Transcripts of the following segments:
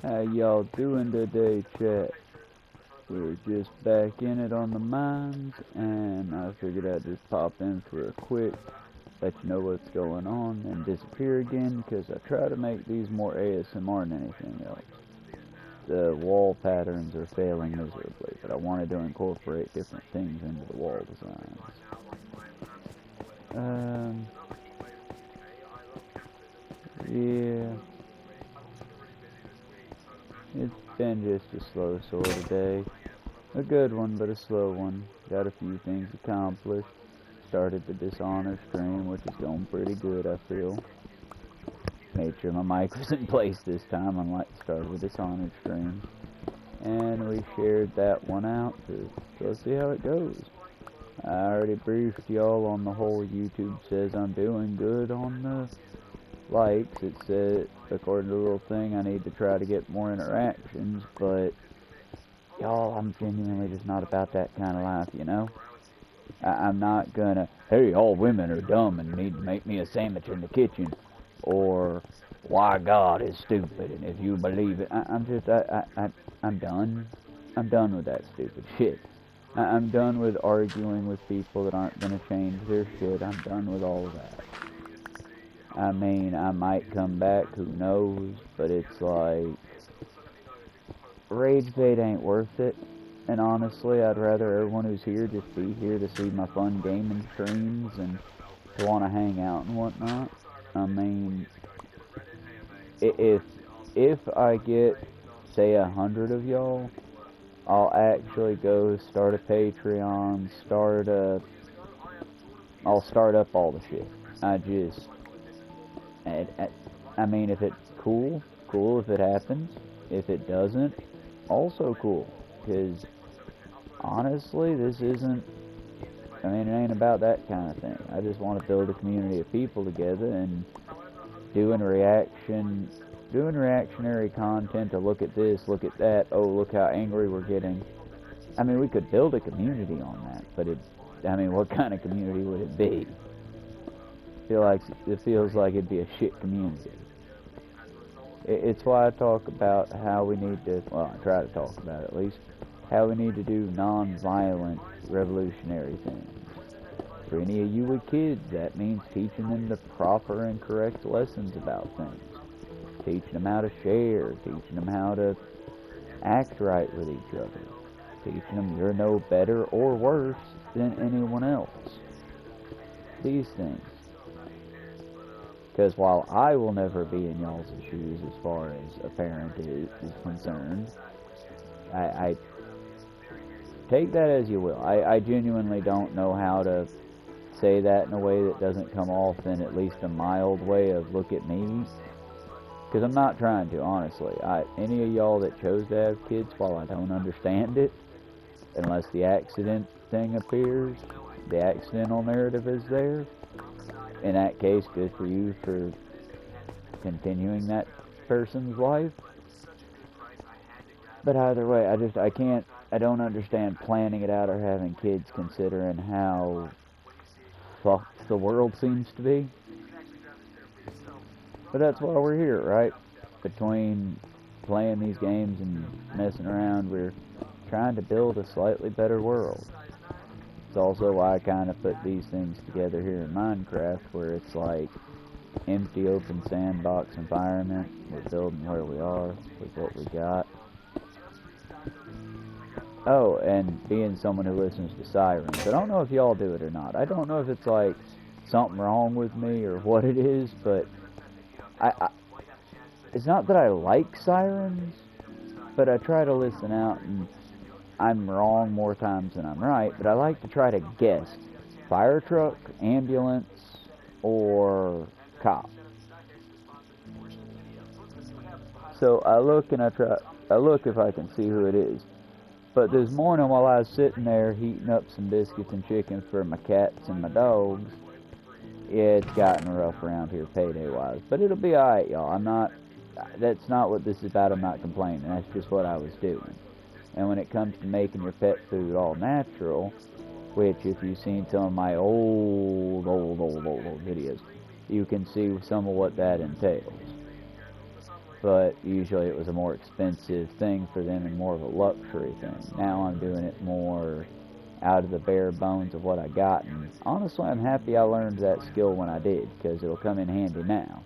How y'all doing today, chat? We're just back in it on the mines, and I figured I'd just pop in for a quick, let you know what's going on, and disappear again, because I try to make these more ASMR than anything else. The wall patterns are failing miserably, but I wanted to incorporate different things into the wall designs. Yeah. It's been just a slow sort of day. A good one, but a slow one. Got a few things accomplished. Started the Dishonor stream, which is going pretty good, I feel. Made sure my mic was in place this time, unlike the start of the Dishonored stream. And we shared that one out to go see how it goes. I already briefed y'all on the whole YouTube says I'm doing good on the likes. It said, according to the little thing, I need to try to get more interactions, but y'all, I'm genuinely just not about that kind of life, you know? I'm not gonna, hey, all women are dumb and need to make me a sandwich in the kitchen, or why God is stupid, and if you believe it, I'm done. I'm done with that stupid shit. I'm done with arguing with people that aren't gonna change their shit. I'm done with all of that. I mean, I might come back, who knows, but it's like, rage bait ain't worth it, and honestly, I'd rather everyone who's here just be here to see my fun gaming streams and to want to hang out and whatnot. I mean, if I get, say, 100 of y'all, I'll actually go start a Patreon, I'll start up all the shit. I mean, if it's cool if it happens. If it doesn't, also cool. Because, honestly, this isn't, I mean, it ain't about that kind of thing. I just want to build a community of people together and doing reactionary content to look at this, look at that, oh, look how angry we're getting. I mean, we could build a community on that, but what kind of community would it be? It feels like it'd be a shit community. It's why I talk about how we need to, well, I try to talk about it at least, how we need to do non-violent revolutionary things. For any of you with kids, that means teaching them the proper and correct lessons about things. Teaching them how to share, teaching them how to act right with each other. Teaching them you're no better or worse than anyone else. These things. Because while I will never be in y'all's shoes as far as a parent is concerned, I take that as you will. I genuinely don't know how to say that in a way that doesn't come off in at least a mild way of look at me. Because I'm not trying to, honestly. Any of y'all that chose to have kids, while I don't understand it, unless the accident thing appears, the accidental narrative is there, in that case, good for you for continuing that person's life. But either way, I don't understand planning it out or having kids considering how fucked the world seems to be. But that's why we're here, right? Between playing these games and messing around, we're trying to build a slightly better world. It's also why I kind of put these things together here in Minecraft, where it's like empty open sandbox environment. We're building where we are with what we got. Oh, and being someone who listens to sirens. I don't know if y'all do it or not. I don't know if it's like something wrong with me or what it is, but it's not that I like sirens, but I try to listen out, and I'm wrong more times than I'm right, but I like to try to guess. Fire truck, ambulance, or cop. So I look and I look if I can see who it is. But this morning while I was sitting there heating up some biscuits and chicken for my cats and my dogs, it's gotten rough around here payday-wise. But it'll be alright, y'all. That's not what this is about. I'm not complaining. That's just what I was doing. And when it comes to making your pet food all natural, which if you've seen some of my old videos, you can see some of what that entails. but usually it was a more expensive thing for them and more of a luxury thing. Now I'm doing it more out of the bare bones of what I got, and honestly I'm happy I learned that skill when I did, because it'll come in handy now.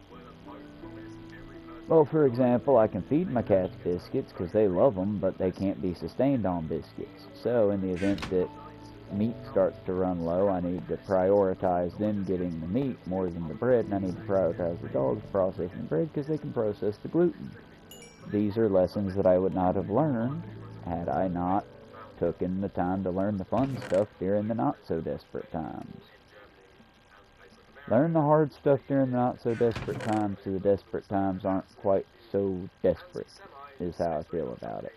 Well, for example, I can feed my cats biscuits because they love them, but they can't be sustained on biscuits. So in the event that meat starts to run low, I need to prioritize them getting the meat more than the bread, and I need to prioritize the dogs processing bread because they can process the gluten. These are lessons that I would not have learned had I not taken the time to learn the fun stuff during the not-so-desperate times. Learn the hard stuff during the not-so-desperate times so the desperate times aren't quite so desperate, is how I feel about it.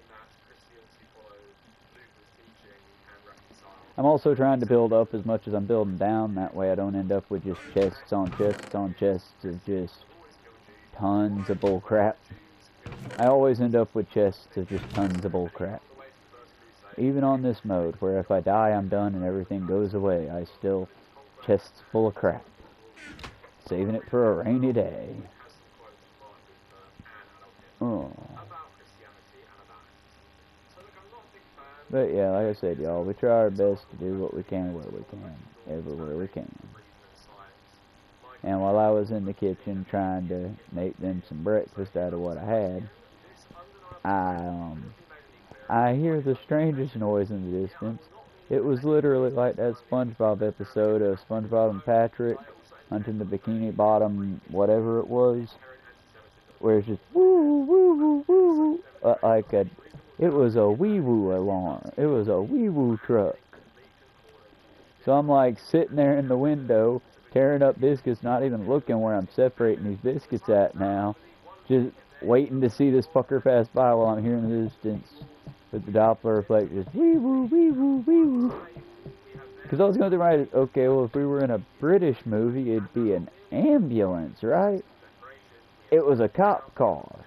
I'm also trying to build up as much as I'm building down, that way I don't end up with just chests on chests on chests of just tons of bullcrap. I always end up with chests of just tons of bullcrap. Even on this mode, where if I die I'm done and everything goes away, I still chests full of crap. Saving it for a rainy day. Oh. But yeah, like I said, y'all, we try our best to do what we can where we can, everywhere we can. And while I was in the kitchen trying to make them some breakfast out of what I had, I hear the strangest noise in the distance. It was literally like that SpongeBob episode of SpongeBob and Patrick hunting the Bikini Bottom, whatever it was, where it's just woo woo woo woo, it was a wee woo alarm. It was a wee woo truck. So I'm like sitting there in the window, tearing up biscuits, not even looking where I'm separating these biscuits at now, just waiting to see this fucker pass by while I'm here in the distance with the Doppler effect, just wee woo wee woo wee woo. Because I was going through my head, okay, well, if we were in a British movie, it'd be an ambulance, right? It was a cop car,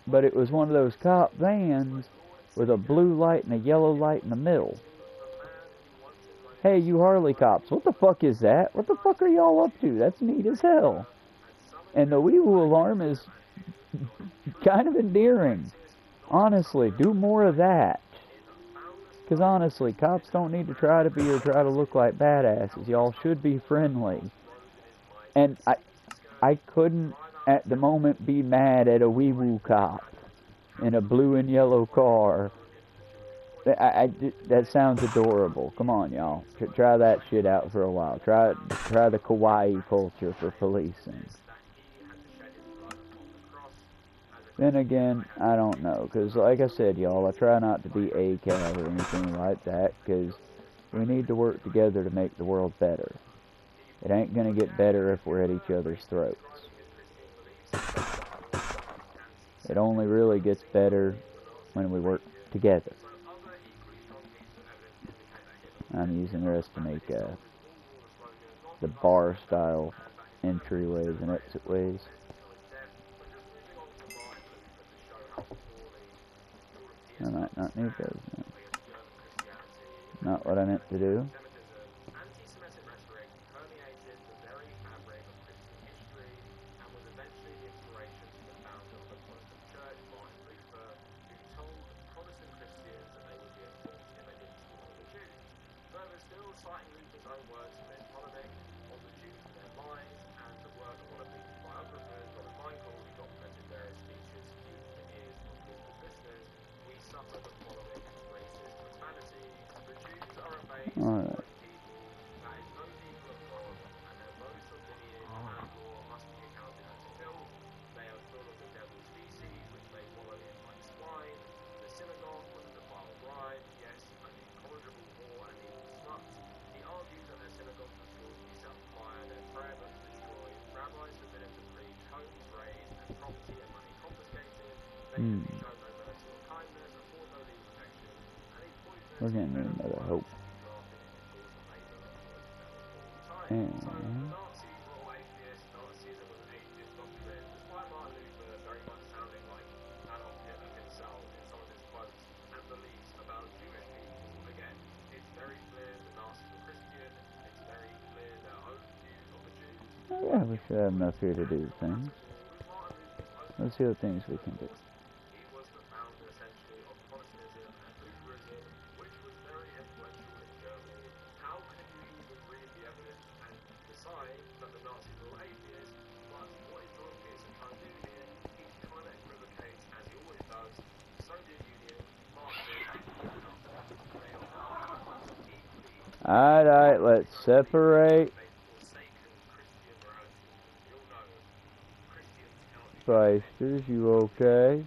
but it was one of those cop vans with a blue light and a yellow light in the middle. Hey, you Harley cops, what the fuck is that? What the fuck are y'all up to? That's neat as hell. And the wee-woo alarm is kind of endearing. Honestly, do more of that. Because honestly, cops don't need to try to be or try to look like badasses. Y'all should be friendly. And I couldn't, at the moment, be mad at a wee-woo cop in a blue and yellow car. That sounds adorable. Come on, y'all. Try that shit out for a while. Try the kawaii culture for policing. Then again, I don't know, because like I said, y'all, I try not to be ACAB or anything like that, because we need to work together to make the world better. It ain't going to get better if we're at each other's throats. It only really gets better when we work together. I'm using this to make the bar-style entryways and exitways. I might not need those now. Not what I meant to do. Alright. We're gonna need another hope. And yeah, we should have enough here to do things. Let's see what things we can do. Alright, let's separate. Feisters, you okay?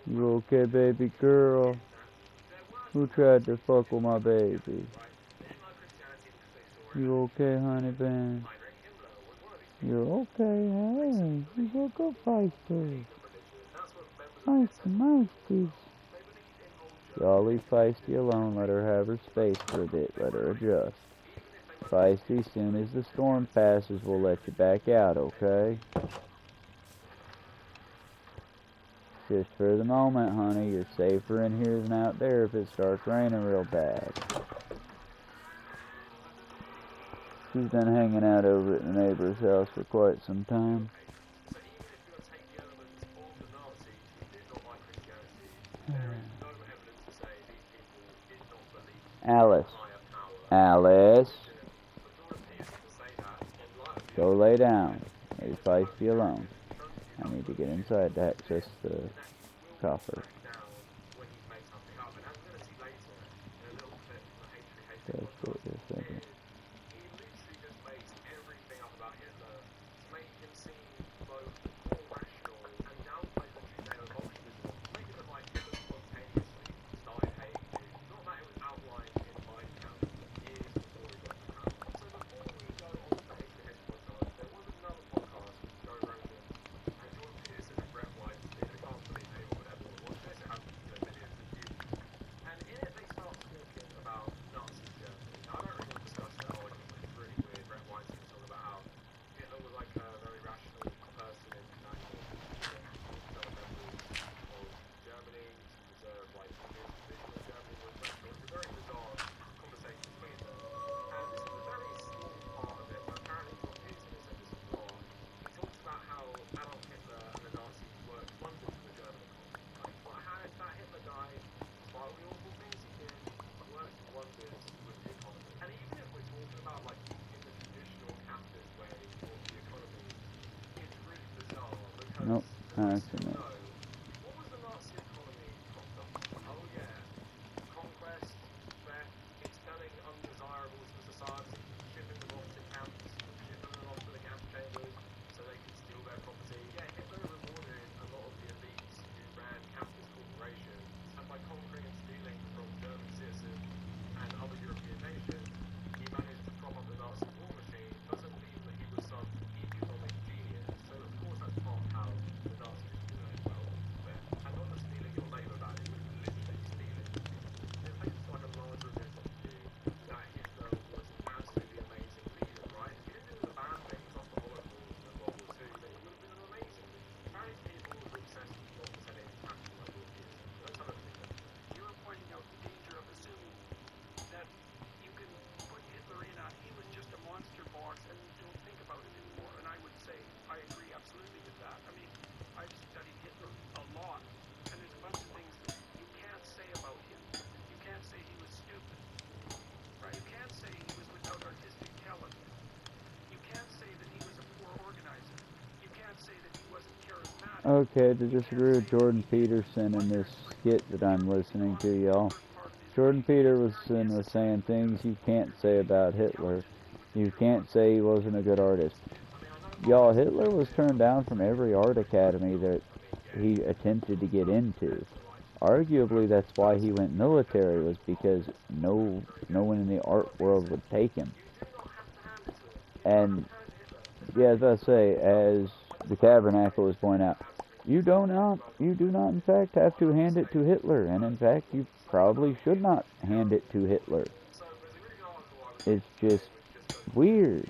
You okay, baby girl? Who tried to fuck with my baby? You okay, honey bun? You're okay, hey. You woke up, Feisters. Feisty. Y'all leave Feisty alone. Let her have her space for a bit. Let her adjust. Feisty, soon as the storm passes, we'll let you back out, okay? Just for the moment, honey. You're safer in here than out there if it starts raining real bad. She's been hanging out over at the neighbor's house for quite some time. Alice. Go lay down. Leave Feisty alone. I need to get inside to access the coffer. Nope, accident. Okay, to disagree with Jordan Peterson in this skit that I'm listening to, y'all. Jordan Peterson was saying things you can't say about Hitler. You can't say he wasn't a good artist. Y'all, Hitler was turned down from every art academy that he attempted to get into. Arguably, that's why he went military, was because no one in the art world would take him. And, yeah, as I say, as the Tabernacle was pointing out, you do not, in fact, have to hand it to Hitler, and in fact, you probably should not hand it to Hitler. It's just weird.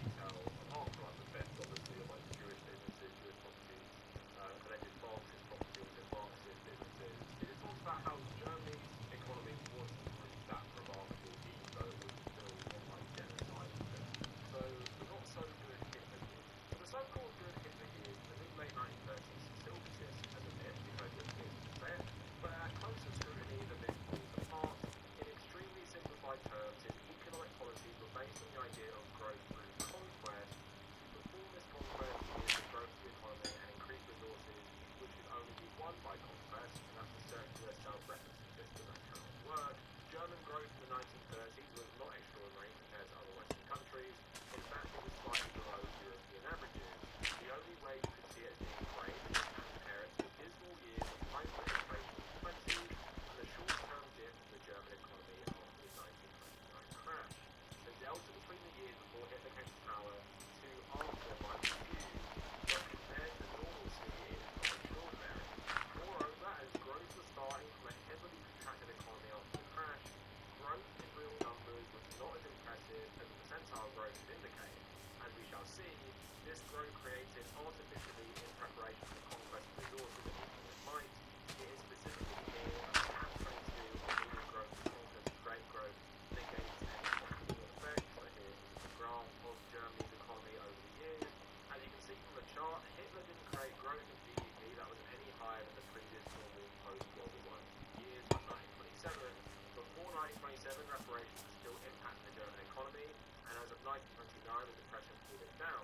1937, reparations were still impacting the German economy, and as of 1929, the Depression pulled it down.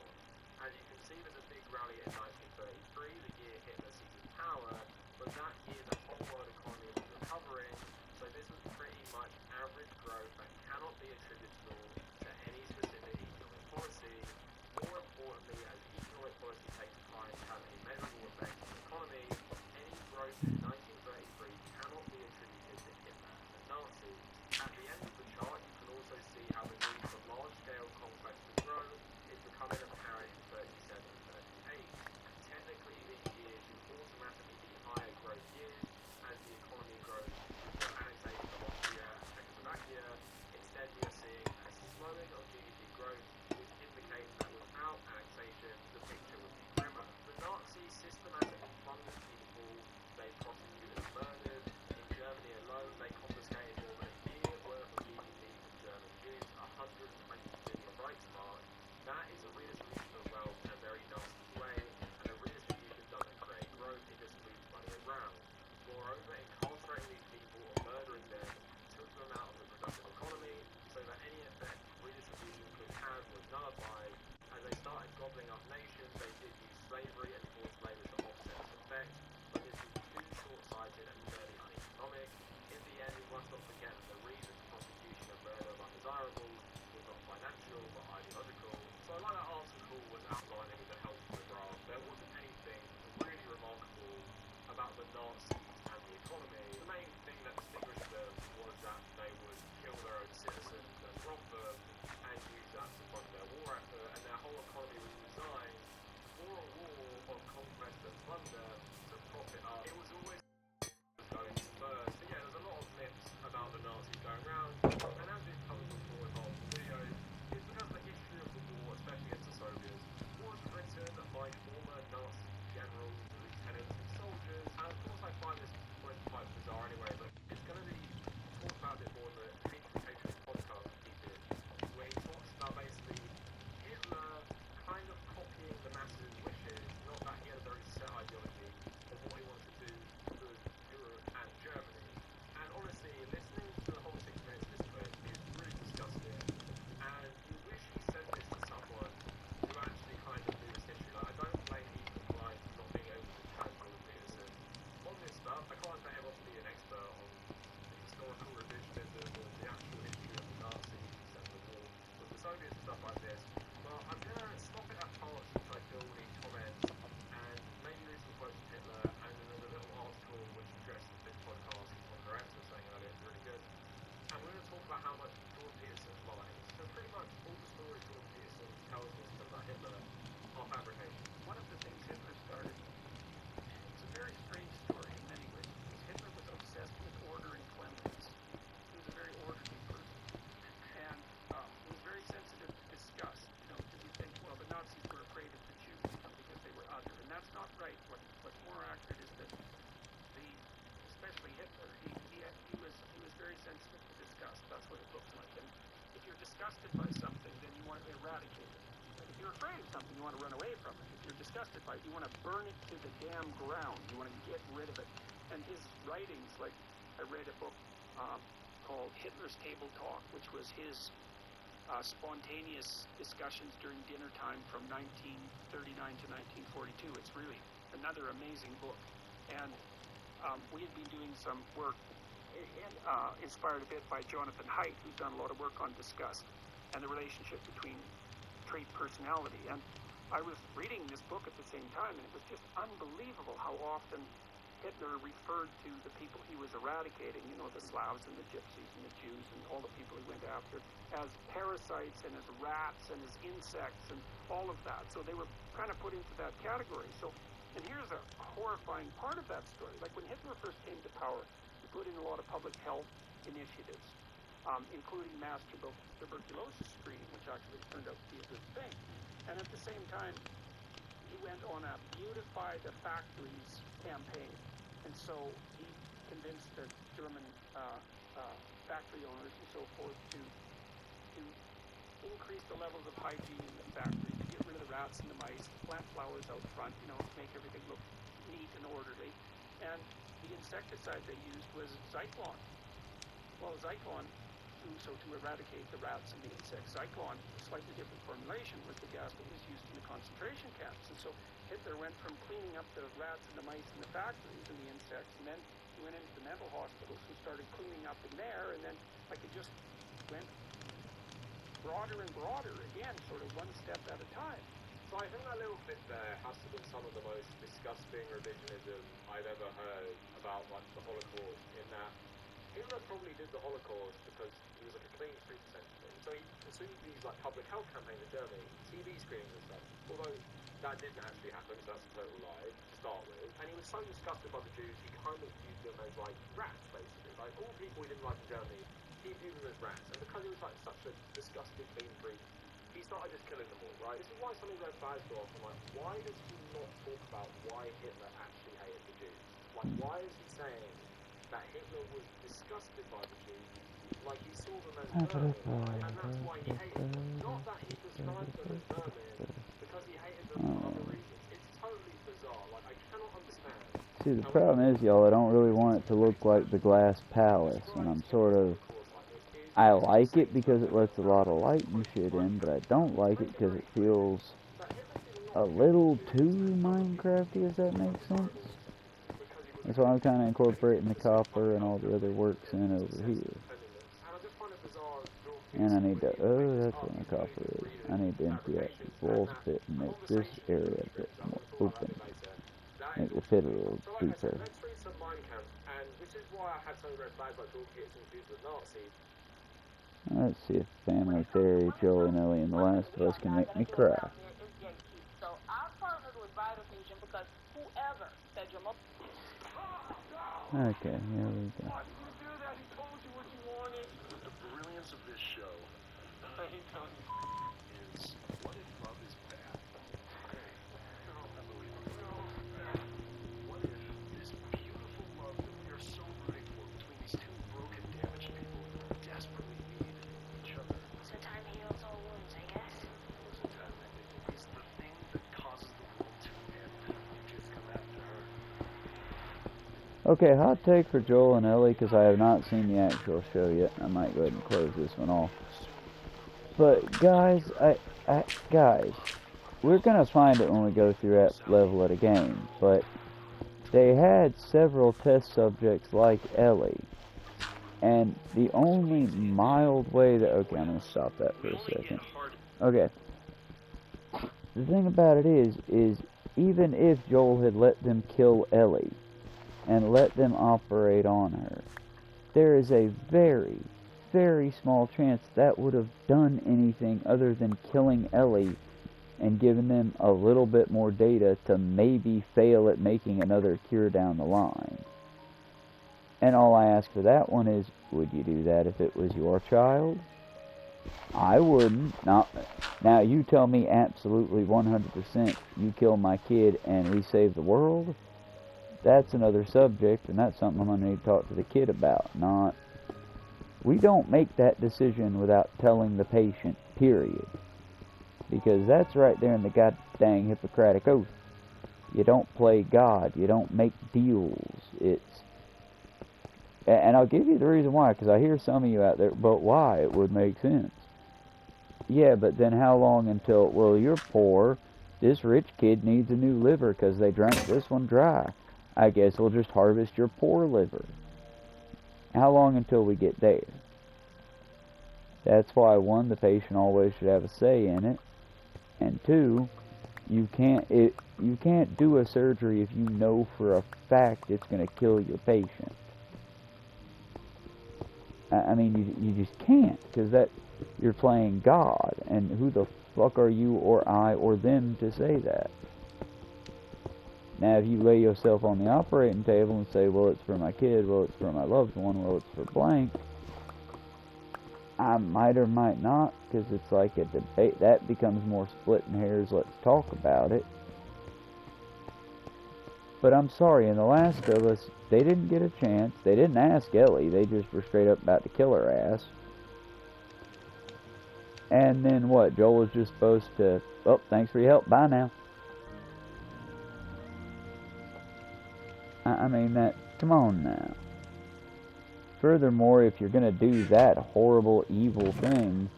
As you can see, there's a big rally in 1933, the year Hitler seizes power, but that year the whole world economy was recovering, so this was pretty much average growth that cannot be attributable to any specific economic policy. More importantly, as economic policy takes time to have a measurable effect on the economy, any growth in 1933 cannot be attributed to Hitler and the Nazis. At the end of the chart, you can also see how the need for large-scale conquest to grow is becoming apparent in 37 and 38. Technically, these years should automatically be higher growth years as the economy grows due to annexation of Austria and Czechoslovakia. Instead, we are seeing a slowing of GDP growth, which indicates that without annexation, the picture would be grimmer. The Nazis systematically plundered people, they prosecuted and murdered. In Germany alone, they confiscated more than a year worth of GDP from German Jews, 120 billion Reichsmark. That is a redistribution of wealth in a very nasty way, and a redistribution doesn't create growth, it just moves money around. Moreover, incarcerating these people or murdering them took them out of the productive economy, so that any effect redistribution could have was nullified. As they started gobbling up nations, they did use slavery and forced labor to offset this effect, but this was too short-sighted and fairly uneconomic. In the end, we must not forget that the reason for prosecution of murder of undesirables was not financial but ideological. So like that article was outlining with the help of the graph, there wasn't anything really remarkable about the Nazis and the economy. The main thing that distinguished them was that they would kill their own citizens and rob them and use that to fund their war effort, and their whole economy was designed for a war of conquest and plunder to prop it up. It was always going first. But yeah, there's a lot of myths about the Nazis going around, and as we've covered before in multiple videos, it's because the history of the war, especially against the Soviets, was written by former Nazi generals, lieutenants, and soldiers. And of course, I find this point quite bizarre anyway, but it's going to be talked about a bit more in the Hatred podcast, where he talks about basically Hitler kind of copying the masses' wishes, not that he had a very set ideology of what he wanted to do for Europe and Germany. And honestly, listening to the whole 6 minutes of this clip is really disgusting, and you wish he said this to someone who actually kind of knew this history. Like, I don't blame Ethan Klein for not being able to tell Jordan Peterson on this stuff. I can't expect everyone to be an expert on the historical revisionism or the actual history of the Nazis and the war with the Soviets and stuff like this, but I'm going to stop it at parts which I feel need comments, and maybe read some quotes from Hitler, and then there's a little article which addresses this podcast on Director saying that it's really good. And we're going to talk about how much Jordan Peterson lies. So pretty much all the stories Jordan Peterson tells us about Hitler are fabrication. One of the things Hitler started, it's a very strange story in many ways, because Hitler was obsessed with order and cleanliness. He was a very orderly person, and he was very sensitive to disgust. Because you think, well, the Nazis were afraid of the Jews because they were other, and that's not right. What's more accurate is that especially Hitler, he was very sensitive to disgust. That's what it looked like. And if you're disgusted by something, then you want to eradicate it. Like if you're afraid of something, you want to run away from it. If you're disgusted by it, you want to burn it to the damn ground. You want to get rid of it. And his writings, like I read a book called Hitler's Table Talk, which was his spontaneous discussions during dinner time from 1939 to 1942. It's really another amazing book. And we had been doing some work inspired a bit by Jonathan Haidt, who's done a lot of work on disgust and the relationship between trait personality. And I was reading this book at the same time, and it was just unbelievable how often Hitler referred to the people he was eradicating, the Slavs and the Gypsies and the Jews and all the people he went after, as parasites and as rats and as insects and all of that. So they were kind of put into that category. And here's a horrifying part of that story. Like when Hitler first came to power, he put in a lot of public health initiatives, including mass tuberculosis screening, which actually turned out to be a good thing. And at the same time, he went on a Beautify the Factories campaign. And so he convinced the German factory owners and so forth to increase the levels of hygiene in the factory, to get rid of the rats and the mice, to plant flowers out front, to make everything look neat and orderly. And the insecticide they used was Zyklon. Well, Zyklon to eradicate the rats and the insects, Zyklon, a slightly different formulation, was the gas that was used in the concentration camps. And so Hitler went from cleaning up the rats and the mice in the factories and the insects, and then he went into the mental hospitals and started cleaning up in there, and then like it just went broader and broader again, sort of one step at a time. So I think that little bit there has to be some of the most disgusting revisionism I've ever heard about like the Holocaust, in that Hitler probably did the Holocaust because he was like a clean streak essentially. So he pursued these like public health campaigns in Germany, TV screenings and stuff, although that didn't actually happen, so that's a total lie to start with. And he was so disgusted by the Jews, he kind of viewed them as like rats basically. Like all people he didn't like in Germany, he viewed them as rats. And because he was like such a disgusting clean freak, he started just killing them all, right? This is why some of red flags go off. I'm like, why does he not talk about why Hitler actually hated the Jews? Like, why is he saying that Hitler was disgusted by the Jews? Like, he saw them as vermin, right? And that's why he hated them. Not that he described them as vermin because he hated them for other reasons. It's totally bizarre. Like, I cannot understand. See, the problem is, y'all, I don't really want it to look like the Glass Palace, and I'm sort of... I like it because it lets a lot of light and shit in, but I don't like it because it feels a little too Minecrafty, if that makes sense. That's why I'm kind of incorporating the copper and all the other works in over here. And I need to, oh, that's what the copper is. I need to empty out the walls a bit and make this area a bit more open. Make the pit a little deeper. Let's read some Mein Kampf, and this is why I had some red flags like George gets confused with Nazis. Let's see if Family Theory, Joel and Ellie, and The Last of Us can make me cry. So I partnered with Vital Fusion because whoever said your mother... Okay, here we go. Why did you do that? He told you what you wanted. The brilliance of this show is, what if love is bad? No, I believe it. No. What if this beautiful love that we are so rooting for between these two broken, damaged people who desperately need each other? So time heals all wounds, I guess. Is the thing that causes the world to end. You just come after her. Okay, hot take for Joel and Ellie, because I have not seen the actual show yet. I might go ahead and close this one off. But guys, guys, we're gonna find it when we go through that level of the game. But they had several test subjects like Ellie, and the only mild way that, okay, I'm gonna stop that for a second. Okay, the thing about it is even if Joel had let them kill Ellie and let them operate on her, there is a very, very small chance that would have done anything other than killing Ellie and giving them a little bit more data to maybe fail at making another cure down the line. And all I ask for that one is, would you do that if it was your child? I wouldn't. Now you tell me absolutely 100% you kill my kid and we save the world. That's another subject, and that's something I'm going to need to talk to the kid about. Not, we don't make that decision without telling the patient, period. Because that's right there in the goddamn Hippocratic Oath. You don't play God. You don't make deals. And I'll give you the reason why, because I hear some of you out there, but why? It would make sense. Yeah, but then how long until, well, you're poor. This rich kid needs a new liver because they drank this one dry. I guess we'll just harvest your poor liver. How long until we get there? That's why, one, the patient always should have a say in it, and two, you can't do a surgery if you know for a fact it's going to kill your patient. I mean, you just can't, because you're playing God, and who the fuck are you or I or them to say that? Now, if you lay yourself on the operating table and say, well, it's for my kid, well, it's for my loved one, well, it's for blank, I might or might not, because it's like a debate. That becomes more splitting hairs, let's talk about it. But I'm sorry, in The Last of Us, they didn't get a chance. They didn't ask Ellie. They just were straight up about to kill her ass. And then what? Joel was just supposed to, oh, thanks for your help, bye now. I mean, come on now. furthermore, if you're gonna do that horrible, evil thing,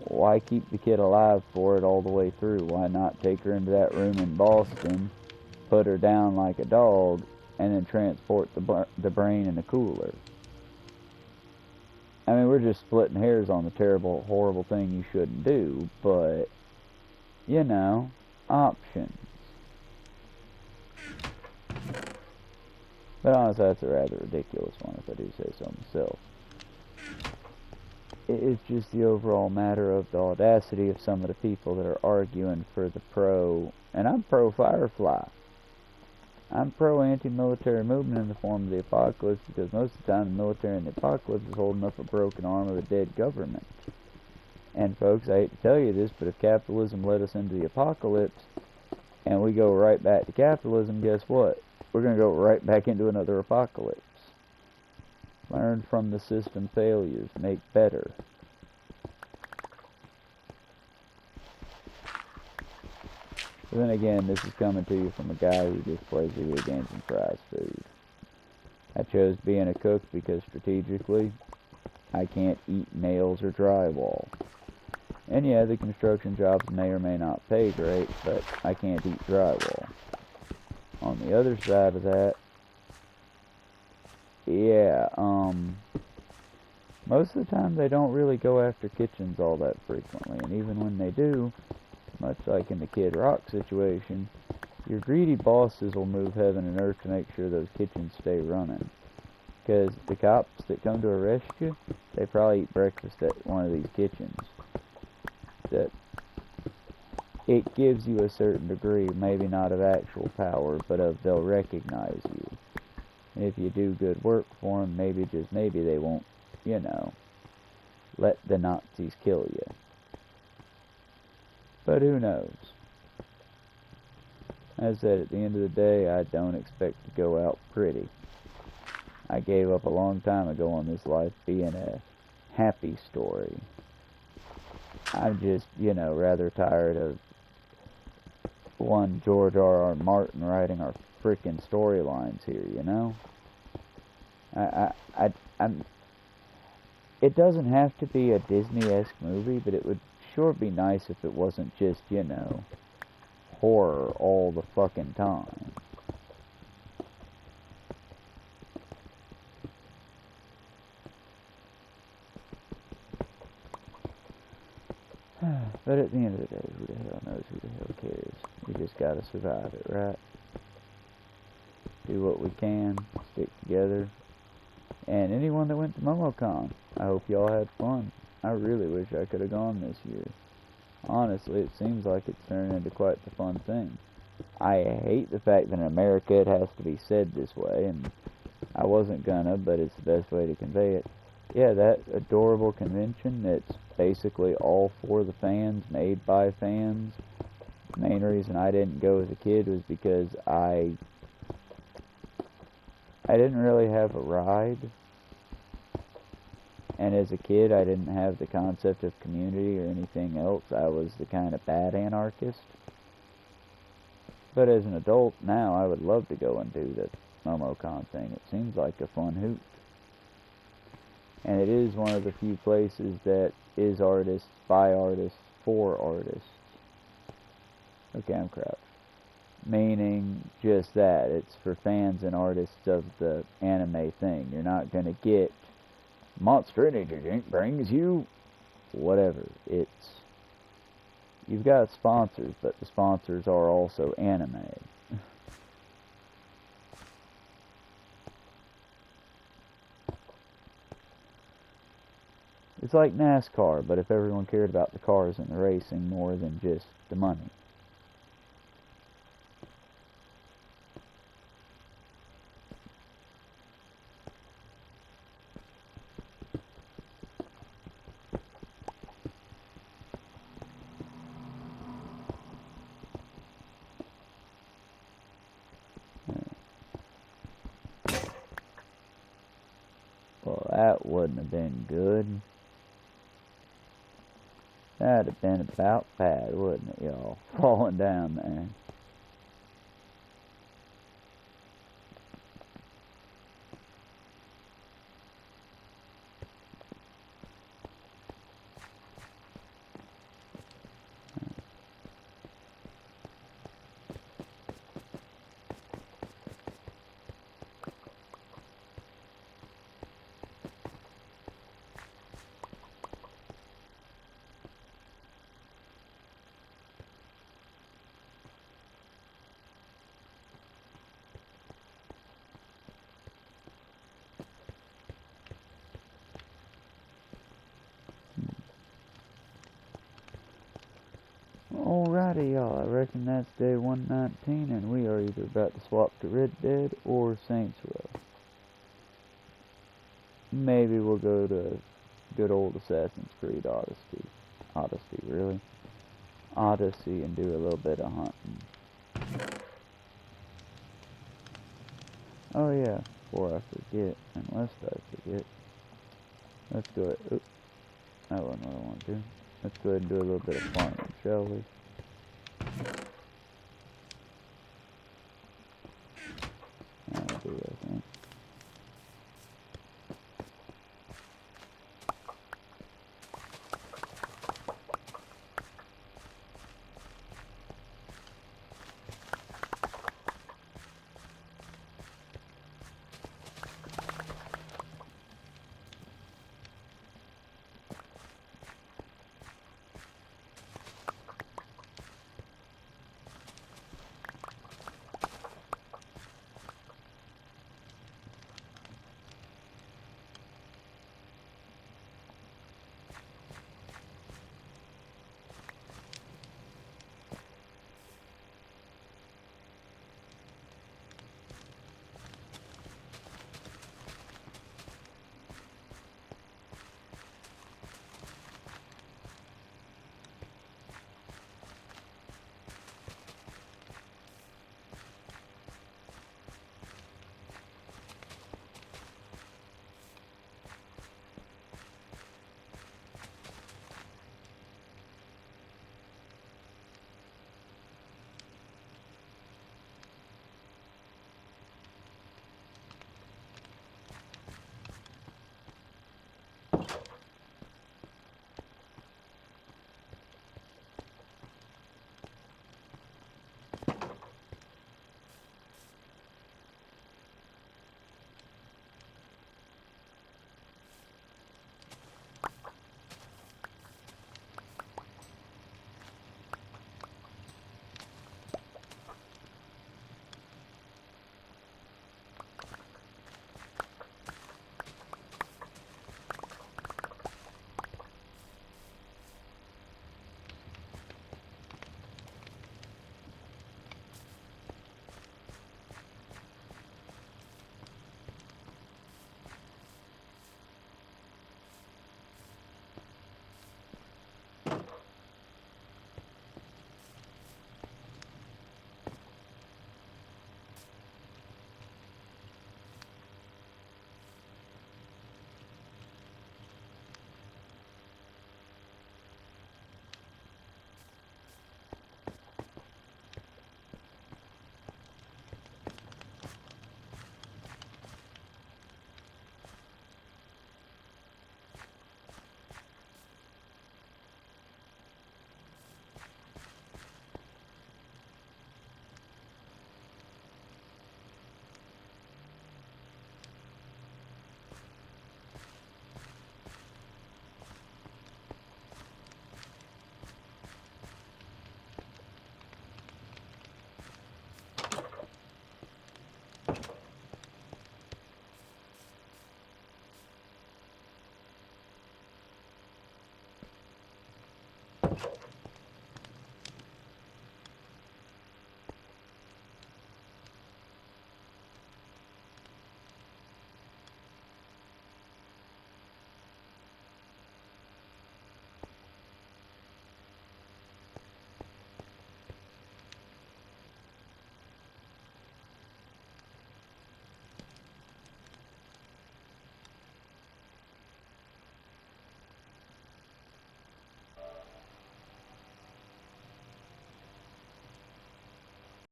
why keep the kid alive for it all the way through? Why not take her into that room in Boston, put her down like a dog, and then transport the brain in a cooler? I mean, we're just splitting hairs on the terrible, horrible thing you shouldn't do, but, you know, options. But honestly, that's a rather ridiculous one, if I do say so myself. It's just the overall matter of the audacity of some of the people that are arguing for the pro, and I'm pro Firefly. I'm pro anti-military movement in the form of the apocalypse, because most of the time the military in the apocalypse is holding up a broken arm of a dead government. And folks, I hate to tell you this, but if capitalism led us into the apocalypse, and we go right back to capitalism, guess what? We're going to go right back into another apocalypse. Learn from the system failures. Make better. But then again, this is coming to you from a guy who just plays video games and fries food. I chose being a cook because strategically, I can't eat nails or drywall. And yeah, the construction jobs may or may not pay great, but I can't eat drywall. On the other side of that, yeah, most of the time they don't really go after kitchens all that frequently, and even when they do, much like in the Kid Rock situation, your greedy bosses will move heaven and earth to make sure those kitchens stay running. Because the cops that come to arrest you, they probably eat breakfast at one of these kitchens. That it gives you a certain degree, maybe not of actual power, but of they'll recognize you. And if you do good work for them, maybe, just maybe, they won't, you know, let the Nazis kill you. But who knows? As I said, at the end of the day, I don't expect to go out pretty. I gave up a long time ago on this life being a happy story. I'm just, you know, rather tired of one George R.R. Martin writing our frickin' storylines here, you know? I'm. It doesn't have to be a Disney-esque movie, but it would sure be nice if it wasn't just, you know, horror all the fucking time. But at the end of the day, who the hell knows, who the hell cares? We just gotta survive it, right? Do what we can, stick together. And anyone that went to MomoCon, I hope y'all had fun. I really wish I could have gone this year. Honestly, it seems like it's turned into quite the fun thing. I hate the fact that in America it has to be said this way, and I wasn't gonna, but it's the best way to convey it. Yeah, that adorable convention that's basically all for the fans, made by fans. The main reason I didn't go as a kid was because I didn't really have a ride. And as a kid, I didn't have the concept of community or anything else. I was the kind of bad anarchist. But as an adult now, I would love to go and do the MomoCon thing. It seems like a fun hoot. And it is one of the few places that is artists, by artists, for artists. Okay, I'm crouched. Meaning just that. It's for fans and artists of the anime thing. You're not going to get Monster Energy Drink brings you whatever. You've got sponsors, but the sponsors are also anime. It's like NASCAR, but if everyone cared about the cars and the racing more than just the money. Well, that wouldn't have been good. That'd have been about bad, wouldn't it, y'all? Falling down there. reckon that's day 119, and we are either about to swap to Red Dead or Saints Row. Maybe we'll go to good old Assassin's Creed Odyssey. Odyssey, and do a little bit of hunting. Oh yeah, before I forget, unless I forget, let's go ahead. Oops, that wasn't what I want to do. Let's go ahead and do a little bit of farming, shall we?